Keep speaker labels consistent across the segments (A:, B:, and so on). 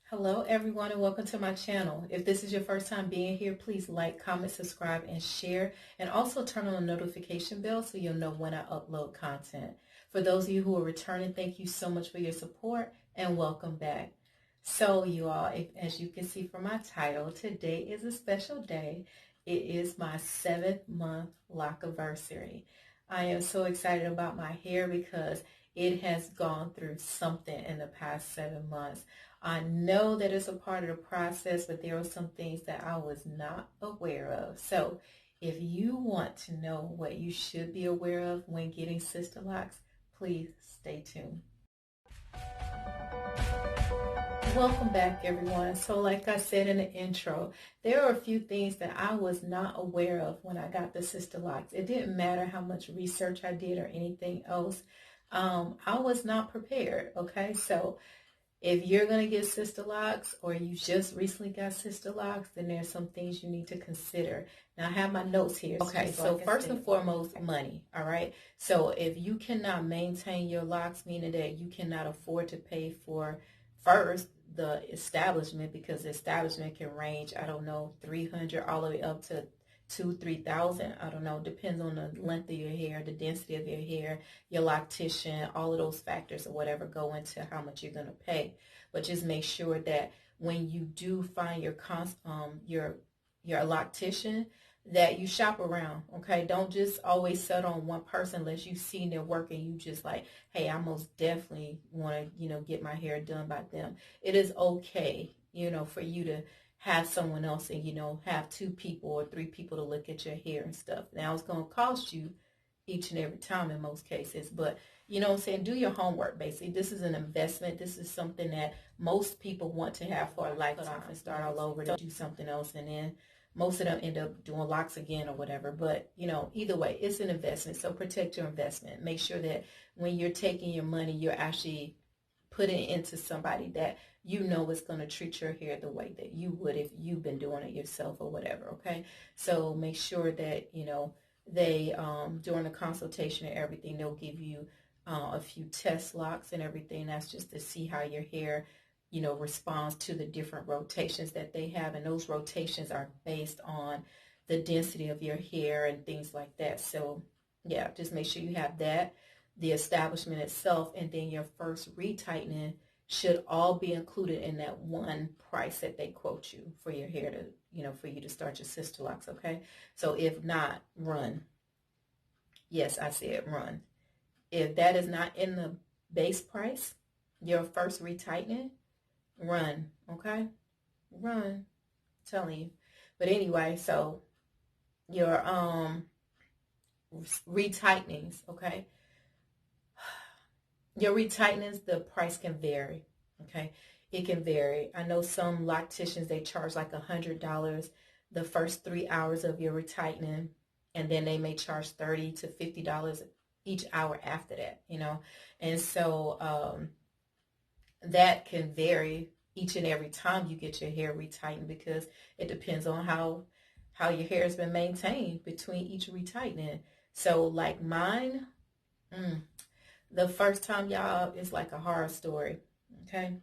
A: Hello everyone and welcome to my channel. If this is your first time being here, please like, comment, subscribe, and share. And also turn on the notification bell so you'll know when I upload content. For those of you who are returning, thank you so much for your support and welcome back. So you all, as you can see from my title, today is a special day. It is my 7th-month lock-iversary. I am so excited about my hair because it has gone through something in the past 7 months. I know that it's a part of the process, but there are some things that I was not aware of. So if you want to know what you should be aware of when getting Sisterlocks, please stay tuned. Welcome back, everyone. So like I said in the intro, there are a few things that I was not aware of when I got the Sisterlocks. It didn't matter how much research I did or anything else. I was not prepared, okay? So if you're going to get Sisterlocks or you just recently got Sisterlocks, then there's some things you need to consider. Now, I have my notes here. Okay, so first and foremost, money, all right? So if you cannot maintain your locks, meaning that you cannot afford to pay for first the establishment, because the establishment can range, I don't know, 300 all the way up to 2,000-3,000. I don't know, depends on the length of your hair, the density of your hair, your loctician, all of those factors or whatever go into how much you're going to pay. But just make sure that when you do find your loctician, that you shop around, okay? Don't just always settle on one person unless you've seen their work and you just like, hey, I most definitely want to, get my hair done by them. It is okay, for you to have someone else and, have 2 people or 3 people to look at your hair and stuff. Now, it's going to cost you each and every time in most cases, but you know what I'm saying, do your homework. Basically, this is an investment. This is something that most people want to have for a lifetime and start all over to do something else, and then most of them end up doing locks again or whatever. But either way, it's an investment, so protect your investment. Make sure that when you're taking your money, you're actually putting it into somebody that is going to treat your hair the way that you would if you've been doing it yourself or whatever. Okay, so make sure that they during the consultation and everything, they'll give you a few test locks and everything. That's just to see how your hair responds to the different rotations that they have, and those rotations are based on the density of your hair and things like that. So yeah, just make sure you have that, the establishment itself, and then your first retightening should all be included in that one price that they quote you for your hair to, for you to start your Sisterlocks, okay? So if not, run. Yes, I said run. If that is not in the base price, your first retightening, run, okay? Run, I'm telling you. But anyway, so your retightenings, okay? Your retightenings, the price can vary, okay? It can vary. I know some locticians, they charge like $100 the first 3 hours of your retightening, and then they may charge $30 to $50 each hour after that, And so that can vary each and every time you get your hair retightened, because it depends on how your hair has been maintained between each retightening. So like mine, the first time, y'all, is like a horror story, okay?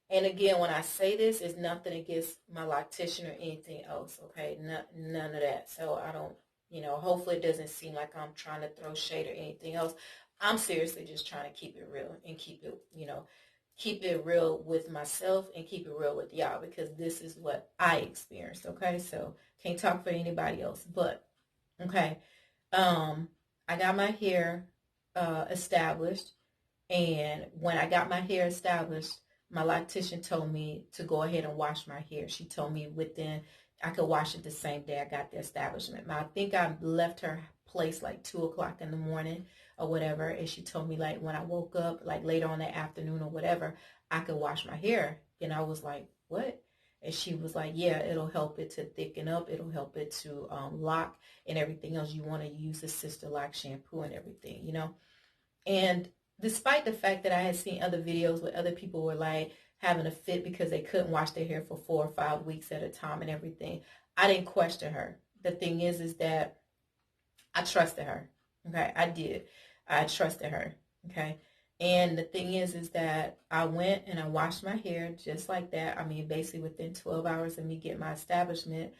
A: And again, when I say this, it's nothing against my loctician or anything else, okay? None of that. So I don't, hopefully it doesn't seem like I'm trying to throw shade or anything else. I'm seriously just trying to keep it real and keep it, keep it real with myself and keep it real with y'all, because this is what I experienced, okay? So can't talk for anybody else, but, okay. I got my hair established, and when I got my hair established, my loctician told me to go ahead and wash my hair. She told me I could wash it the same day I got the establishment. Now, I think I left her place like 2 o'clock in the morning or whatever, and she told me like when I woke up, like later on that afternoon or whatever, I could wash my hair. And I was like, what? And she was like, yeah, it'll help it to thicken up. It'll help it to lock and everything else. You want to use the Sisterlock shampoo and everything, And despite the fact that I had seen other videos where other people were like having a fit because they couldn't wash their hair for 4 or 5 weeks at a time and everything, I didn't question her. The thing is that I trusted her. Okay, I did. I trusted her. Okay. And the thing is that I went and I washed my hair just like that. I mean, basically within 12 hours of me getting my establishment.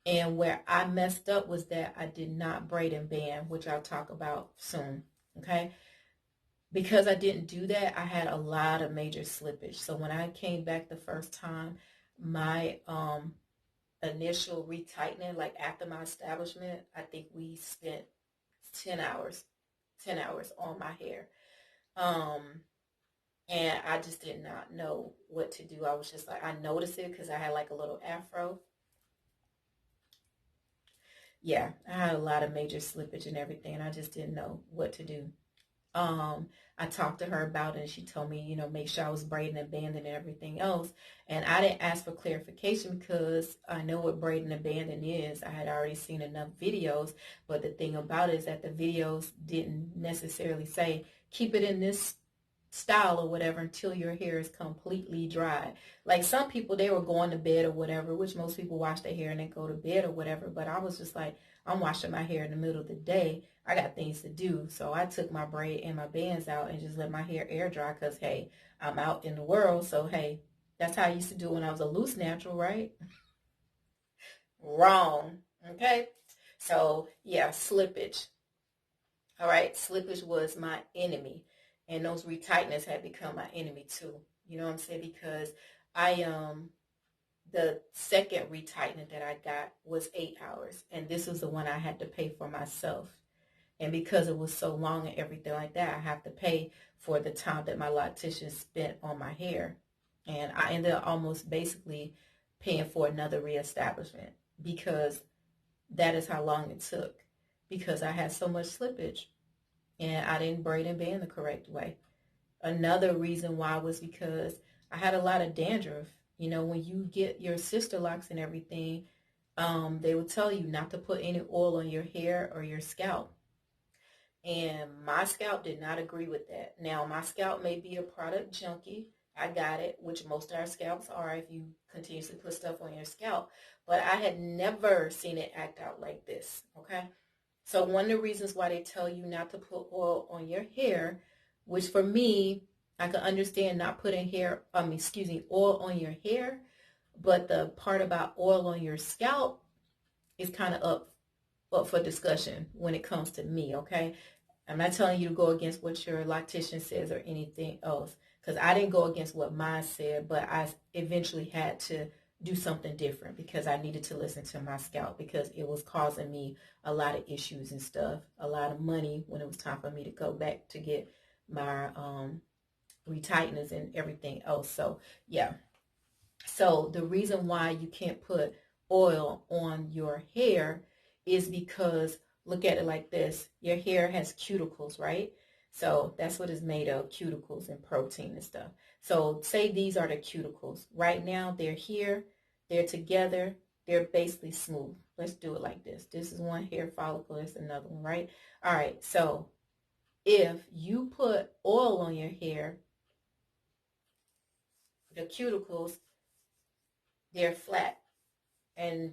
A: And where I messed up was that I did not braid and band, which I'll talk about soon. Okay. Because I didn't do that, I had a lot of major slippage. So when I came back the first time, my initial retightening, like after my establishment, I think we spent 10 hours, 10 hours on my hair. Um, and I just did not know what to do. I was just like, I noticed it because I had like a little afro. Yeah, I had a lot of major slippage and everything, and I just didn't know what to do. um I talked to her about it and she told me, make sure I was braiding and banding and everything else. And I didn't ask for clarification because I know what braiding and banding is. I had already seen enough videos, but the thing about it is that the videos didn't necessarily say keep it in this style or whatever until your hair is completely dry. Like some people, they were going to bed or whatever, which most people wash their hair and then go to bed or whatever. But I was just like, I'm washing my hair in the middle of the day. I got things to do. So I took my braid and my bands out and just let my hair air dry because, hey, I'm out in the world. So, hey, that's how I used to do when I was a loose natural, right? Wrong. Okay. So, yeah, slippage. All right. Slippage was my enemy. And those retighteners had become my enemy too. You know what I'm saying? Because I the second retightening that I got was 8 hours. And this was the one I had to pay for myself. And because it was so long and everything like that, I have to pay for the time that my loctician spent on my hair. And I ended up almost basically paying for another reestablishment because that is how long it took. Because I had so much slippage and I didn't braid and band the correct way. Another reason why was because I had a lot of dandruff. When you get your Sisterlocks and everything, they will tell you not to put any oil on your hair or your scalp. And my scalp did not agree with that. Now, my scalp may be a product junkie. I got it, which most of our scalps are if you continuously put stuff on your scalp. But I had never seen it act out like this, okay? So one of the reasons why they tell you not to put oil on your hair, which for me, I can understand not putting oil on your hair, but the part about oil on your scalp is kind of up for discussion when it comes to me, okay? I'm not telling you to go against what your loctician says or anything else, because I didn't go against what mine said, but I eventually had to do something different because I needed to listen to my scalp because it was causing me a lot of issues and stuff, a lot of money when it was time for me to go back to get my retighteners and everything else. So yeah. So the reason why you can't put oil on your hair is because look at it like this. Your hair has cuticles, right? So that's what it's made of, cuticles and protein and stuff. So say these are the cuticles. Right now they're here, they're together, they're basically smooth. Let's do it like this. This is one hair follicle, this is another one, right? All right, so if you put oil on your hair, the cuticles, they're flat and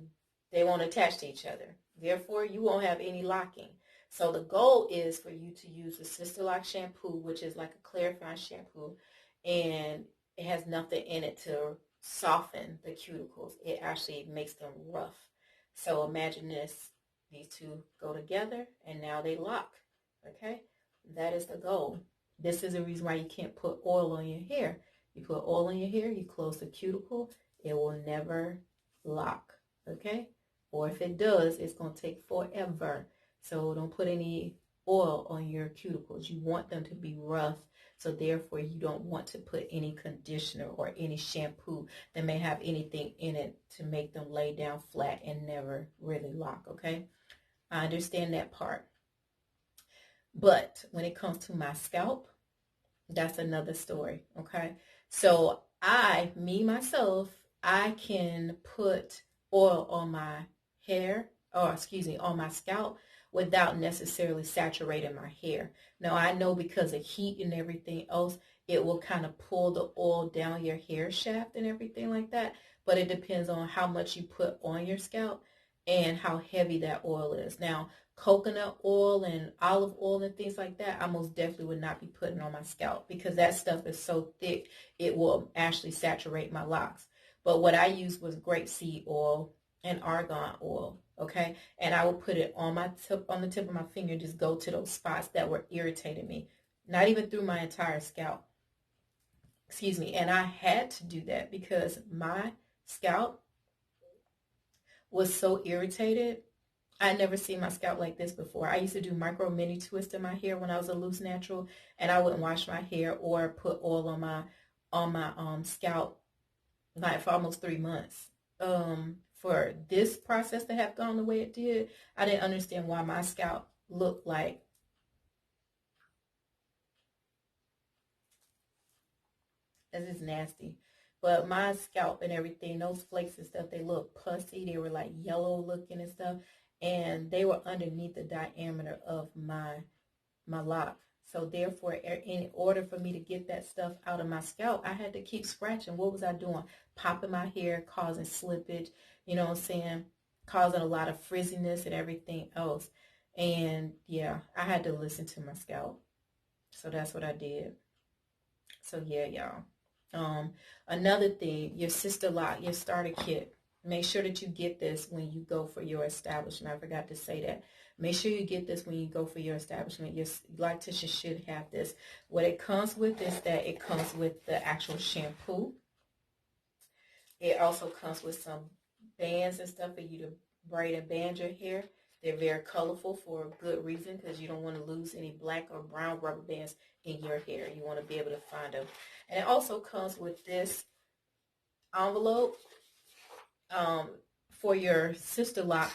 A: they won't attach to each other. Therefore, you won't have any locking. So the goal is for you to use the Sisterlock shampoo, which is like a clarifying shampoo, and it has nothing in it to soften the cuticles. It actually makes them rough. So imagine this. These two go together and now they lock. Okay? That is the goal. This is the reason why you can't put oil on your hair. You put oil on your hair, you close the cuticle, it will never lock. Okay? Or if it does, it's going to take forever. So don't put any oil on your cuticles. You want them to be rough. So therefore, you don't want to put any conditioner or any shampoo that may have anything in it to make them lay down flat and never really lock. Okay? I understand that part. But when it comes to my scalp, that's another story. Okay? So myself, I can put oil on my hair, on my scalp without necessarily saturating my hair. Now, I know because of heat and everything else, it will kind of pull the oil down your hair shaft and everything like that. But it depends on how much you put on your scalp and how heavy that oil is. Now, coconut oil and olive oil and things like that, I most definitely would not be putting on my scalp because that stuff is so thick it will actually saturate my locks. But what I used was grapeseed oil and argan oil, okay? And I would put it on my tip, on the tip of my finger, just go to those spots that were irritating me. Not even through my entire scalp. Excuse me. And I had to do that because my scalp was so irritated. I never seen my scalp like this before. I used to do micro mini twist in my hair when I was a loose natural, and I wouldn't wash my hair or put oil on my scalp like for almost 3 months. For this process to have gone the way it did, I didn't understand why my scalp looked like this is nasty. But my scalp and everything, those flakes and stuff, they look pussy. They were like yellow looking and stuff. And they were underneath the diameter of my lock. So therefore, in order for me to get that stuff out of my scalp, I had to keep scratching. What was I doing? Popping my hair, causing slippage, you know what I'm saying? Causing a lot of frizziness and everything else. And yeah, I had to listen to my scalp. So that's what I did. So yeah, y'all. Another thing, your sister lock, your starter kit. Make sure that you get this when you go for your establishment. I forgot to say that. Make sure you get this when you go for your establishment. Your loctician should have this. What it comes with is that it comes with the actual shampoo. It also comes with some bands and stuff for you to braid and band your hair. They're very colorful for a good reason because you don't want to lose any black or brown rubber bands in your hair. You want to be able to find them. And it also comes with this envelope for your sister lock,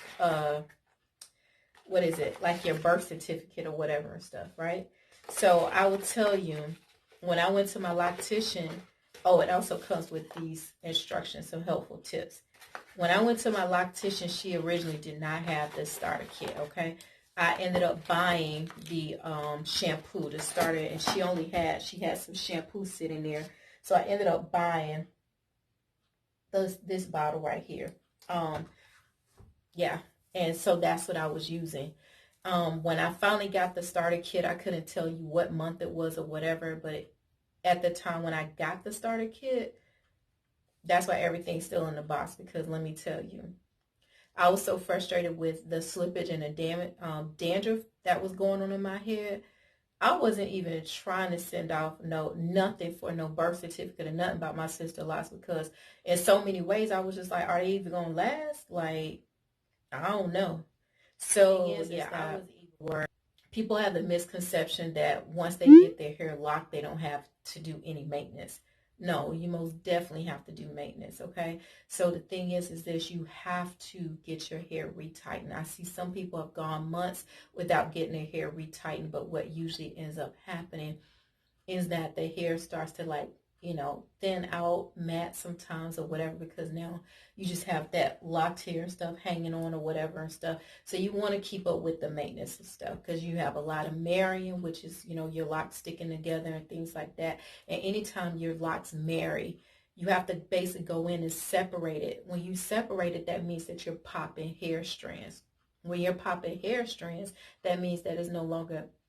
A: what is it? Like your birth certificate or whatever and stuff, right? So I will tell you, when I went to my loctician, oh, it also comes with these instructions, some helpful tips. When I went to my loctician, she originally did not have this starter kit, okay? I ended up buying the shampoo to start it, and she had some shampoo sitting there. So I ended up buying this bottle right here. Yeah, and so that's what I was using. When I finally got the starter kit, I couldn't tell you what month it was or whatever, but at the time when I got the starter kit, that's why everything's still in the box, because let me tell you, I was so frustrated with the slippage and the dandruff that was going on in my head. I wasn't even trying to send off nothing for no birth certificate or nothing about my sister loss, because in so many ways I was just like, are they even gonna last? Like, I don't know. So yeah, I was even worried. People have the misconception that once they get their hair locked, they don't have to do any maintenance. No, you most definitely have to do maintenance, okay? So the thing is this, you have to get your hair retightened. I see some people have gone months without getting their hair retightened, but what usually ends up happening is that the hair starts to, like, thin out, matte sometimes or whatever, because now you just have that locked hair stuff hanging on or whatever and stuff. So you want to keep up with the maintenance and stuff, because you have a lot of marrying, which is, your locks sticking together and things like that. And anytime your locks marry, you have to basically go in and separate it. When you separate it, that means that you're popping hair strands. When you're popping hair strands, that means that it's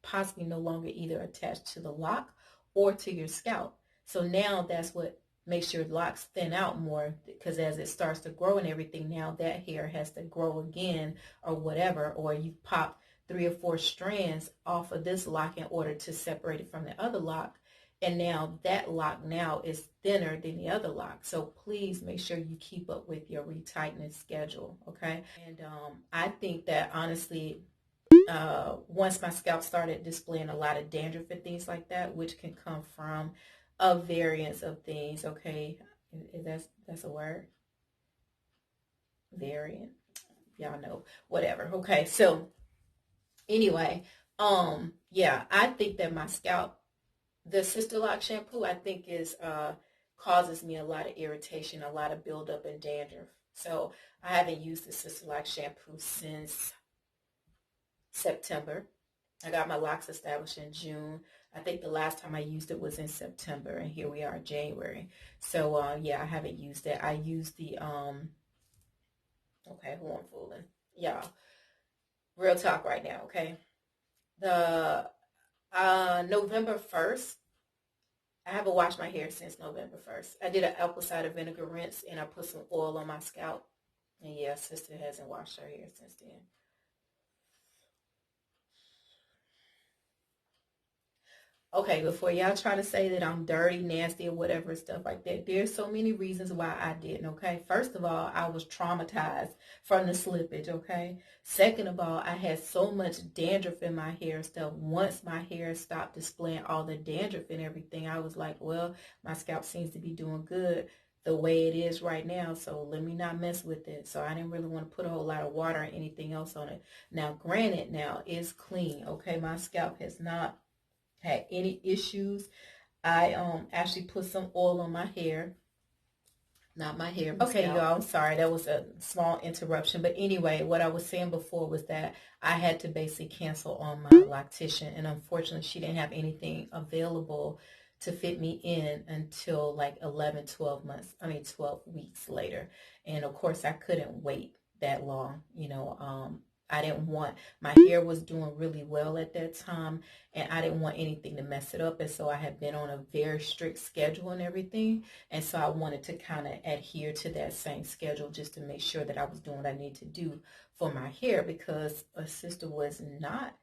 A: possibly no longer either attached to the lock or to your scalp. So now that's what makes your locks thin out more, because as it starts to grow and everything, now that hair has to grow again or whatever, or you pop 3 or 4 strands off of this lock in order to separate it from the other lock. And now that lock now is thinner than the other lock. So please make sure you keep up with your retightening schedule, okay? And I think that honestly, once my scalp started displaying a lot of dandruff and things like that, which can come from a variance of things, okay? That's a word? Variant. Y'all know. Whatever. Okay, so anyway, yeah, I think that my scalp, the Sister Lock shampoo, I think is causes me a lot of irritation, a lot of buildup and dandruff. So I haven't used the Sister Lock shampoo since September. I got my locks established in June. I think the last time I used it was in September, and here we are in January. So yeah, I haven't used it. I used the okay, who I'm fooling, y'all. real talk right now, okay? The November 1st, I haven't washed my hair since November 1st. I did an apple cider vinegar rinse and I put some oil on my scalp. And yeah, sister hasn't washed her hair since then. Okay, before y'all try to say that I'm dirty, nasty, or whatever, stuff like that, there's so many reasons why I didn't, okay? First of all, I was traumatized from the slippage, okay? Second of all, I had so much dandruff in my hair and stuff. Once my hair stopped displaying all the dandruff and everything, I was like, well, my scalp seems to be doing good the way it is right now, so let me not mess with it. So I didn't really want to put a whole lot of water or anything else on it. Now, granted, now it's clean, okay? My scalp has not had any issues. I actually put some oil on my hair. Not my hair. Okay, y'all, I'm sorry. That was a small interruption. But anyway, what I was saying before was that I had to basically cancel on my loctician. And unfortunately, she didn't have anything available to fit me in until like 12 weeks later. And of course, I couldn't wait that long, I didn't want, my hair was doing really well at that time, and I didn't want anything to mess it up. And so I had been on a very strict schedule and everything. And so I wanted to kind of adhere to that same schedule just to make sure that I was doing what I need to do for my hair, because a sister was not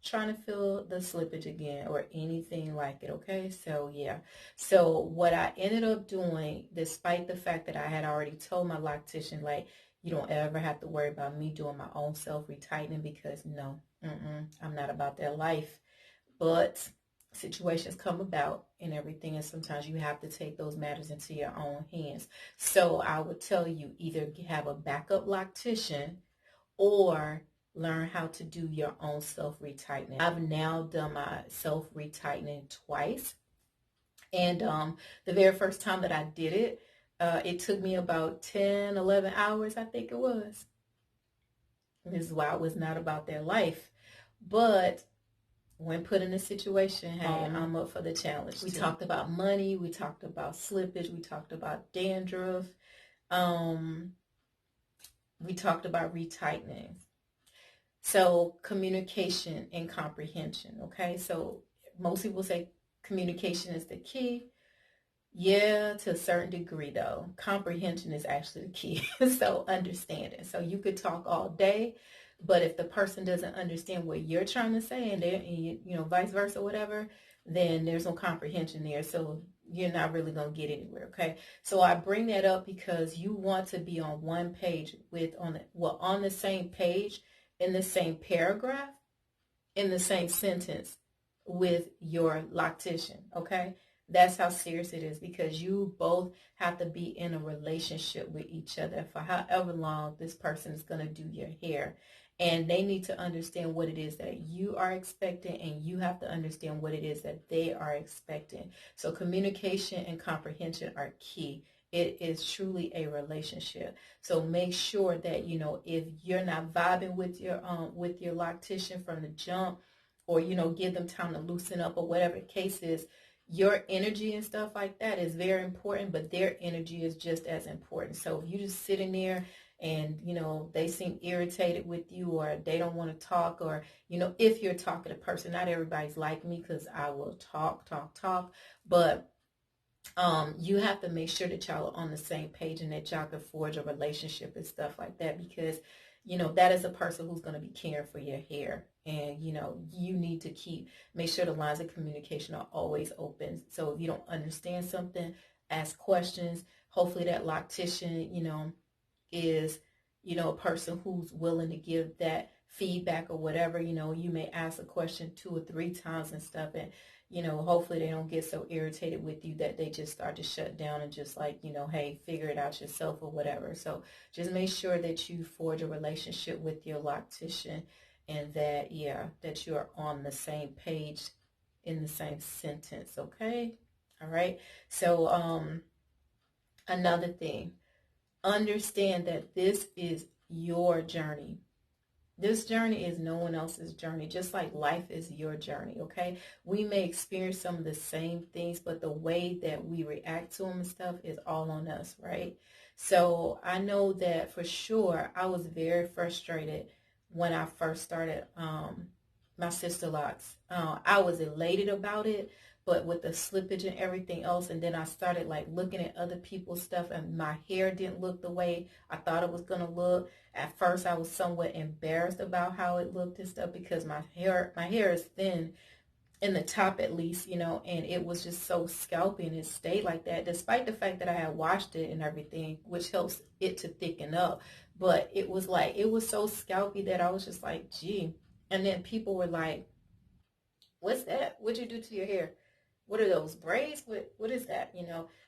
A: trying to fill the slippage again or anything like it. Okay, so yeah, so what I ended up doing, despite the fact that I had already told my loctician, like, you don't ever have to worry about me doing my own self retightening, because no, I'm not about that life. But situations come about and everything, and sometimes you have to take those matters into your own hands. So I would tell you, either have a backup loctician or learn how to do your own self retightening. I've now done my self retightening twice, and the very first time that I did it, it took me about 10, 11 hours, I think it was. This is why I was not about their life. But when put in a situation, hey, I'm up for the challenge. We talked about money. We talked about slippage. We talked about dandruff. We talked about retightening. So communication and comprehension, okay? So most people say communication is the key. Yeah, to a certain degree, though. Comprehension is actually the key. So understanding. So you could talk all day, but if the person doesn't understand what you're trying to say, and vice versa, whatever, then there's no comprehension there. So you're not really going to get anywhere, okay? So I bring that up because you want to be on one page on the same page, in the same paragraph, in the same sentence with your loctician, okay? That's how serious it is, because you both have to be in a relationship with each other for however long this person is going to do your hair. And they need to understand what it is that you are expecting, and you have to understand what it is that they are expecting. So communication and comprehension are key. It is truly a relationship. So make sure that, if you're not vibing with your loctician from the jump, or, give them time to loosen up, or whatever the case is, your energy and stuff like that is very important, but their energy is just as important. So if you just sitting there and, they seem irritated with you, or they don't want to talk, or, if you're talking to a person, not everybody's like me, because I will talk, but you have to make sure that y'all are on the same page, and that y'all can forge a relationship and stuff like that, because that is a person who's going to be caring for your hair. And you need to make sure the lines of communication are always open. So if you don't understand something, ask questions. Hopefully that loctician is a person who's willing to give that feedback or whatever. You may ask a question 2 or 3 times and stuff, and hopefully they don't get so irritated with you that they just start to shut down and just like, hey, figure it out yourself or whatever. So just make sure that you forge a relationship with your loctician, and that, that you are on the same page, in the same sentence, okay? All right. So another thing, understand that this is your journey. This journey is no one else's journey, just like life is your journey, okay? We may experience some of the same things, but the way that we react to them and stuff is all on us, right? So I know that for sure I was very frustrated when I first started my Sisterlocks. I was elated about it, but with the slippage and everything else, and then I started like looking at other people's stuff, and my hair didn't look the way I thought it was gonna look. At first, I was somewhat embarrassed about how it looked and stuff because my hair is thin in the top at least, and it was just so scalpy and it stayed like that despite the fact that I had washed it and everything, which helps it to thicken up. But it was like, it was so scalpy that I was just like, gee. And then people were like, what's that? What'd you do to your hair? What are those braids? What is that?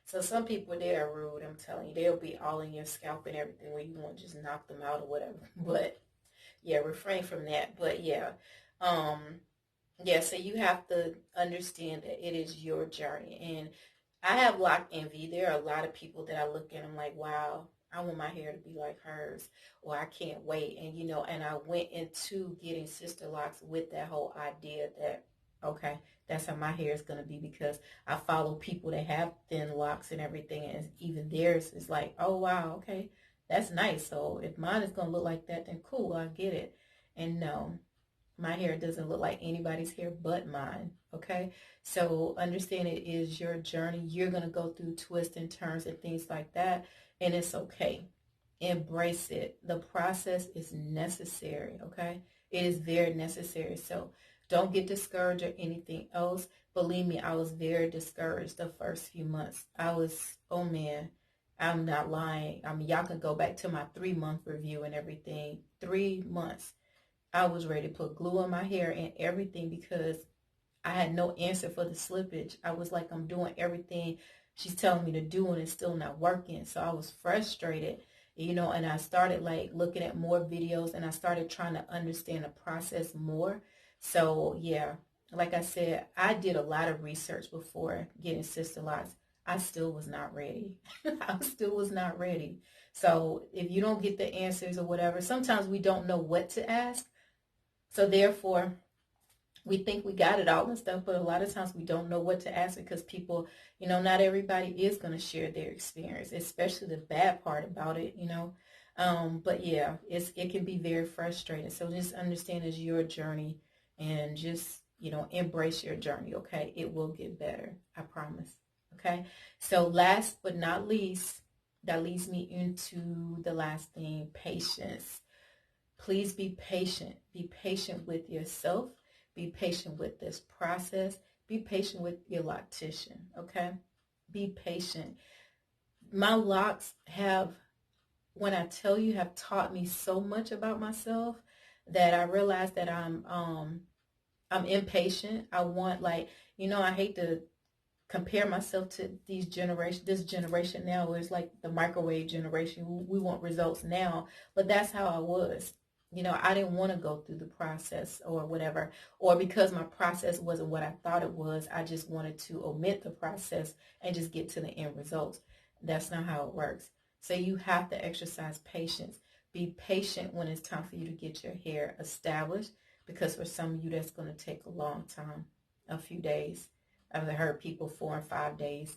A: So some people, they are rude. I'm telling you, they'll be all in your scalp and everything where you want to just knock them out or whatever. But yeah, refrain from that. But yeah, um, yeah, so you have to understand that it is your journey. And I have lock envy. There are a lot of people that I look at, I'm like, wow, I want my hair to be like hers, or I can't wait. And, and I went into getting Sisterlocks with that whole idea that, okay, that's how my hair is going to be, because I follow people that have thin locks and everything. And even theirs is like, oh, wow, okay, that's nice. So if mine is going to look like that, then cool, I get it. And no, my hair doesn't look like anybody's hair but mine. Okay, so understand it is your journey. You're going to go through twists and turns and things like that, and it's okay. Embrace it. The process is necessary. Okay, it is very necessary. So don't get discouraged or anything else. Believe me, I was very discouraged the first few months. I was, oh man, I'm not lying. I mean, y'all can go back to my 3-month review and everything. 3 months, I was ready to put glue on my hair and everything because I had no answer for the slippage. I was like, I'm doing everything she's telling me to do and it's still not working. So I was frustrated, and I started like looking at more videos and I started trying to understand the process more. So yeah, like I said, I did a lot of research before getting Sisterlocks. I still was not ready. I still was not ready. So if you don't get the answers or whatever, sometimes we don't know what to ask. So therefore, we think we got it all and stuff, but a lot of times we don't know what to ask because people, not everybody is going to share their experience, especially the bad part about it. But yeah, it can be very frustrating. So just understand it's your journey and just, embrace your journey, okay? It will get better. I promise. Okay. So last but not least, that leads me into the last thing, patience. Please be patient. Be patient with yourself. Be patient with this process. Be patient with your loctician, okay? Be patient. My locks have, when I tell you, have taught me so much about myself that I realized that I'm impatient. I want, like, I hate to compare myself to this generation now where it's like the microwave generation. We want results now, but that's how I was. I didn't want to go through the process or whatever, or because my process wasn't what I thought it was, I just wanted to omit the process and just get to the end results. That's not how it works. So you have to exercise patience. Be patient when it's time for you to get your hair established, because for some of you that's going to take a long time, a few days. I've heard people 4 and 5 days.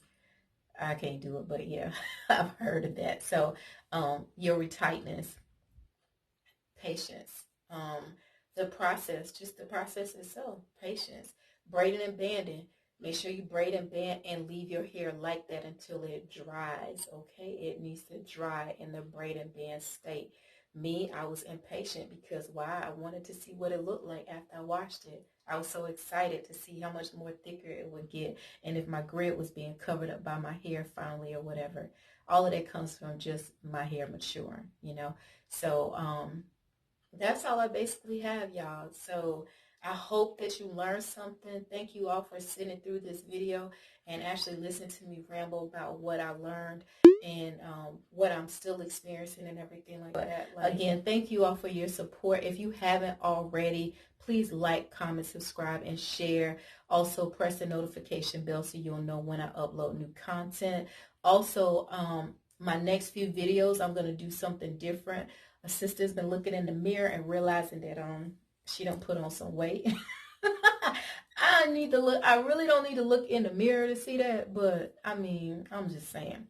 A: I can't do it, but yeah, I've heard of that. So your retightness, patience, just the process itself, patience, braiding and banding. Make sure you braid and band and leave your hair like that until it dries, okay? It needs to dry in the braid and band state. Me, I was impatient because why? I wanted to see what it looked like after I washed it. I was so excited to see how much more thicker it would get and if my grid was being covered up by my hair finally or whatever. All of that comes from just my hair maturing. So that's all I basically have, y'all. So I hope that you learned something. Thank you all for sitting through this video and actually listening to me ramble about what I learned and what I'm still experiencing and everything like that. Again, thank you all for your support. If you haven't already, please like, comment, subscribe, and share. Also, press the notification bell so you'll know when I upload new content. Also, my next few videos, I'm going to do something different. My sister's been looking in the mirror and realizing that she done put on some weight. I need to look. I really don't need to look in the mirror to see that, but I mean, I'm just saying.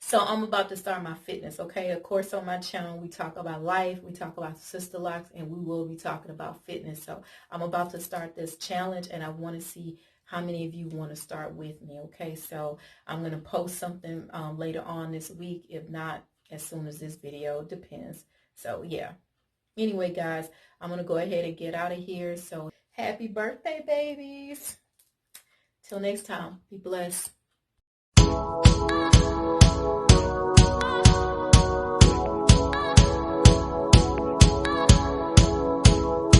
A: So I'm about to start my fitness, okay? Of course, on my channel, we talk about life, we talk about sister locks, and we will be talking about fitness. So I'm about to start this challenge, and I want to see how many of you want to start with me, okay? So I'm going to post something later on this week, if not as soon as this video, depends. So yeah. Anyway, guys, I'm going to go ahead and get out of here. So happy birthday, babies. Till next time, be blessed.